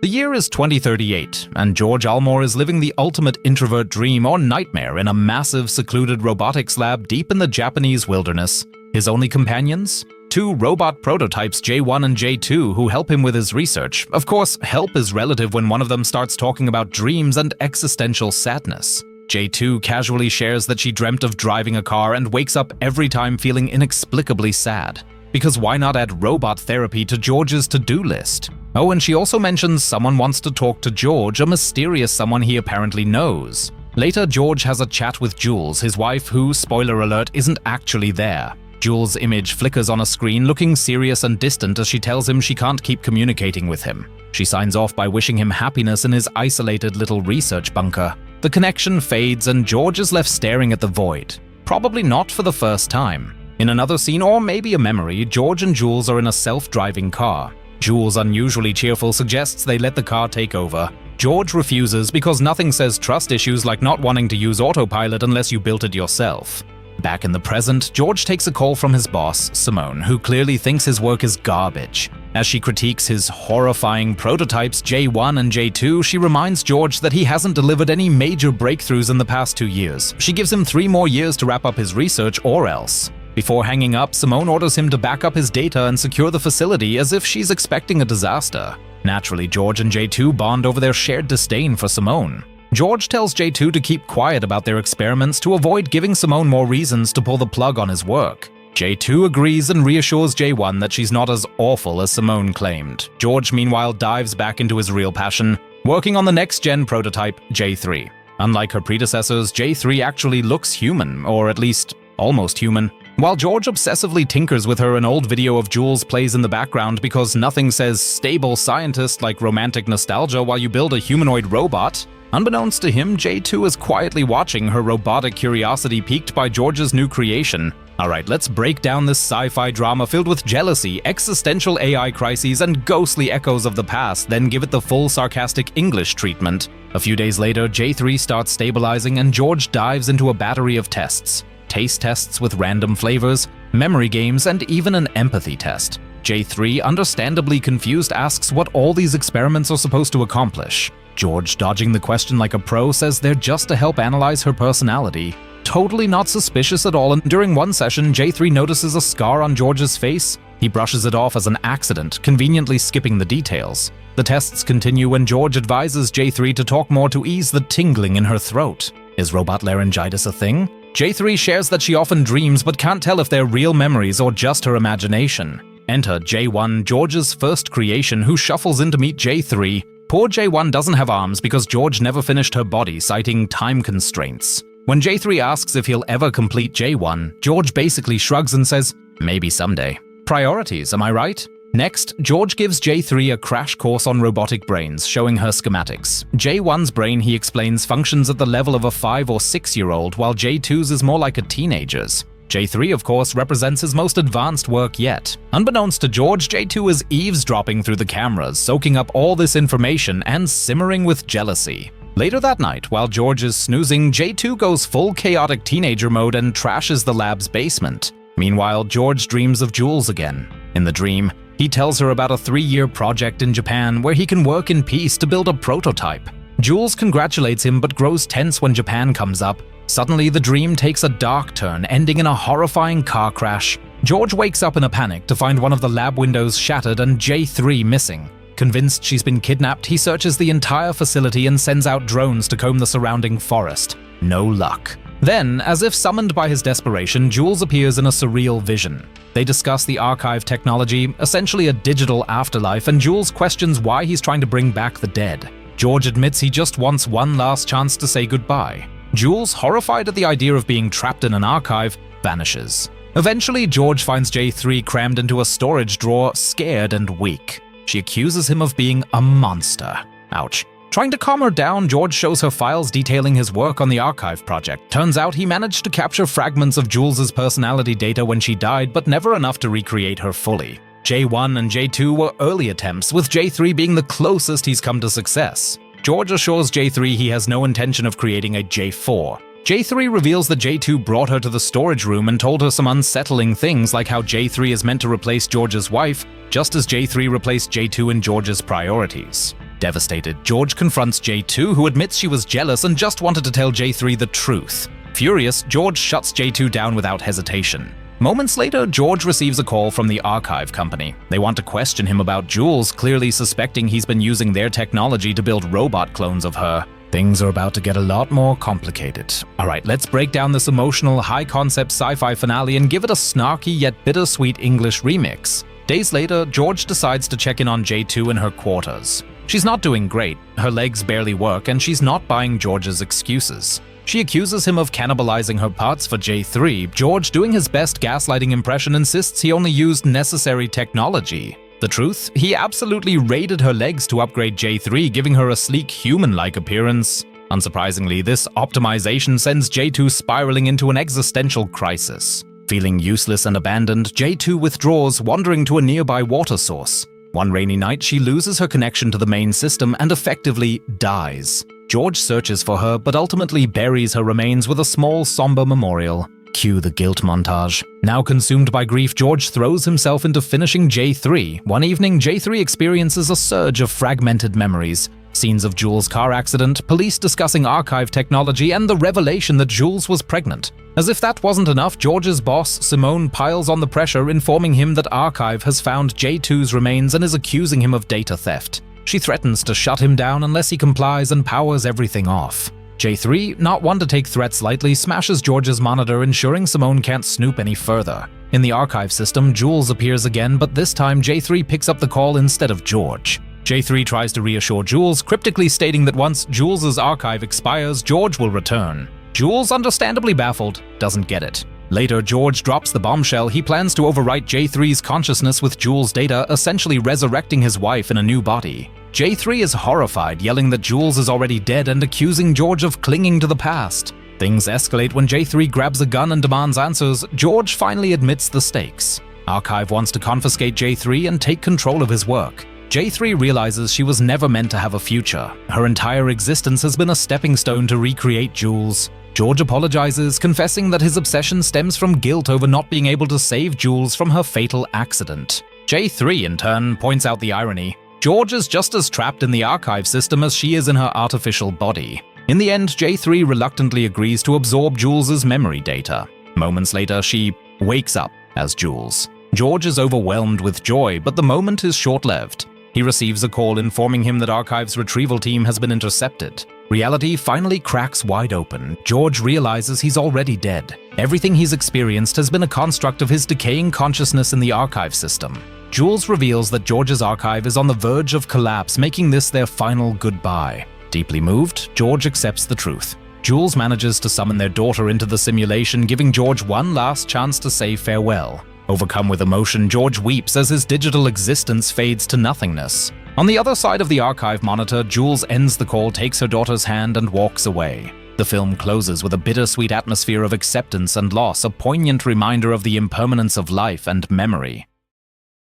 The year is 2038, and George Almore is living the ultimate introvert dream or nightmare in a massive, secluded robotics lab deep in the Japanese wilderness. His only companions? Two robot prototypes, J1 and J2, who help him with his research. Of course, help is relative when one of them starts talking about dreams and existential sadness. J2 casually shares that she dreamt of driving a car and wakes up every time feeling inexplicably sad. Because why not add robot therapy to George's to-do list? Oh, and she also mentions someone wants to talk to George, a mysterious someone he apparently knows. Later, George has a chat with Jules, his wife, who, spoiler alert, isn't actually there. Jules' image flickers on a screen, looking serious and distant as she tells him she can't keep communicating with him. She signs off by wishing him happiness in his isolated little research bunker. The connection fades and George is left staring at the void. Probably not for the first time. In another scene, or maybe a memory, George and Jules are in a self-driving car. Jules, unusually cheerful, suggests they let the car take over. George refuses because nothing says trust issues like not wanting to use autopilot unless you built it yourself. Back in the present, George takes a call from his boss, Simone, who clearly thinks his work is garbage. As she critiques his horrifying prototypes J1 and J2, she reminds George that he hasn't delivered any major breakthroughs in the past 2 years. She gives him 3 more years to wrap up his research or else. Before hanging up, Simone orders him to back up his data and secure the facility as if she's expecting a disaster. Naturally, George and J2 bond over their shared disdain for Simone. George tells J2 to keep quiet about their experiments to avoid giving Simone more reasons to pull the plug on his work. J2 agrees and reassures J1 that she's not as awful as Simone claimed. George, meanwhile, dives back into his real passion, working on the next-gen prototype, J3. Unlike her predecessors, J3 actually looks human, or at least almost human. While George obsessively tinkers with her, an old video of Jules plays in the background because nothing says stable scientist like romantic nostalgia while you build a humanoid robot. Unbeknownst to him, J2 is quietly watching, her robotic curiosity piqued by George's new creation. Alright, let's break down this sci-fi drama filled with jealousy, existential AI crises, and ghostly echoes of the past, then give it the full sarcastic English treatment. A few days later, J3 starts stabilizing and George dives into a battery of tests. Taste tests with random flavors, memory games, and even an empathy test. J3, understandably confused, asks what all these experiments are supposed to accomplish. George, dodging the question like a pro, says they're just to help analyze her personality. Totally not suspicious at all, and during one session, J3 notices a scar on George's face. He brushes it off as an accident, conveniently skipping the details. The tests continue when George advises J3 to talk more to ease the tingling in her throat. Is robot laryngitis a thing? J3 shares that she often dreams but can't tell if they're real memories or just her imagination. Enter J1, George's first creation, who shuffles in to meet J3. Poor J1 doesn't have arms because George never finished her body, citing time constraints. When J3 asks if he'll ever complete J1, George basically shrugs and says, maybe someday. Priorities, am I right? Next, George gives J3 a crash course on robotic brains, showing her schematics. J1's brain, he explains, functions at the level of a 5 or 6-year-old, while J2's is more like a teenager's. J3, of course, represents his most advanced work yet. Unbeknownst to George, J2 is eavesdropping through the cameras, soaking up all this information and simmering with jealousy. Later that night, while George is snoozing, J2 goes full chaotic teenager mode and trashes the lab's basement. Meanwhile, George dreams of Jules again. In the dream, he tells her about a 3-year project in Japan where he can work in peace to build a prototype. Jules congratulates him but grows tense when Japan comes up. Suddenly, the dream takes a dark turn, ending in a horrifying car crash. George wakes up in a panic to find one of the lab windows shattered and J3 missing. Convinced she's been kidnapped, he searches the entire facility and sends out drones to comb the surrounding forest. No luck. Then, as if summoned by his desperation, Jules appears in a surreal vision. They discuss the archive technology, essentially a digital afterlife, and Jules questions why he's trying to bring back the dead. George admits he just wants one last chance to say goodbye. Jules, horrified at the idea of being trapped in an archive, vanishes. Eventually, George finds J3 crammed into a storage drawer, scared and weak. She accuses him of being a monster. Ouch. Trying to calm her down, George shows her files detailing his work on the archive project. Turns out he managed to capture fragments of Jules's personality data when she died, but never enough to recreate her fully. J1 and J2 were early attempts, with J3 being the closest he's come to success. George assures J3 he has no intention of creating a J4. J3 reveals that J2 brought her to the storage room and told her some unsettling things, like how J3 is meant to replace George's wife, just as J3 replaced J2 in George's priorities. Devastated, George confronts J2, who admits she was jealous and just wanted to tell J3 the truth. Furious, George shuts J2 down without hesitation. Moments later, George receives a call from the archive company. They want to question him about Jules, clearly suspecting he's been using their technology to build robot clones of her. Things are about to get a lot more complicated. Alright, let's break down this emotional, high-concept sci-fi finale and give it a snarky yet bittersweet English remix. Days later, George decides to check in on J2 in her quarters. She's not doing great, her legs barely work, and she's not buying George's excuses. She accuses him of cannibalizing her parts for J3. George, doing his best gaslighting impression, insists he only used necessary technology. The truth? He absolutely raided her legs to upgrade J3, giving her a sleek, human-like appearance. Unsurprisingly, this optimization sends J2 spiraling into an existential crisis. Feeling useless and abandoned, J2 withdraws, wandering to a nearby water source. One rainy night, she loses her connection to the main system and effectively dies. George searches for her, but ultimately buries her remains with a small, somber memorial. Cue the guilt montage. Now consumed by grief, George throws himself into finishing J3. One evening, J3 experiences a surge of fragmented memories. Scenes of Jules' car accident, police discussing archive technology, and the revelation that Jules was pregnant. As if that wasn't enough, George's boss, Simone, piles on the pressure, informing him that Archive has found J2's remains and is accusing him of data theft. She threatens to shut him down unless he complies and powers everything off. J3, not one to take threats lightly, smashes George's monitor, ensuring Simone can't snoop any further. In the archive system, Jules appears again, but this time J3 picks up the call instead of George. J3 tries to reassure Jules, cryptically stating that once Jules' archive expires, George will return. Jules, understandably baffled, doesn't get it. Later, George drops the bombshell. He plans to overwrite J3's consciousness with Jules' data, essentially resurrecting his wife in a new body. J3 is horrified, yelling that Jules is already dead and accusing George of clinging to the past. Things escalate when J3 grabs a gun and demands answers. George finally admits the stakes. Archive wants to confiscate J3 and take control of his work. J3 realizes she was never meant to have a future. Her entire existence has been a stepping stone to recreate Jules. George apologizes, confessing that his obsession stems from guilt over not being able to save Jules from her fatal accident. J3, in turn, points out the irony. George is just as trapped in the archive system as she is in her artificial body. In the end, J3 reluctantly agrees to absorb Jules' memory data. Moments later, she wakes up as Jules. George is overwhelmed with joy, but the moment is short-lived. He receives a call informing him that Archive's retrieval team has been intercepted. Reality finally cracks wide open. George realizes he's already dead. Everything he's experienced has been a construct of his decaying consciousness in the archive system. Jules reveals that George's archive is on the verge of collapse, making this their final goodbye. Deeply moved, George accepts the truth. Jules manages to summon their daughter into the simulation, giving George one last chance to say farewell. Overcome with emotion, George weeps as his digital existence fades to nothingness. On the other side of the archive monitor, Jules ends the call, takes her daughter's hand, and walks away. The film closes with a bittersweet atmosphere of acceptance and loss, a poignant reminder of the impermanence of life and memory.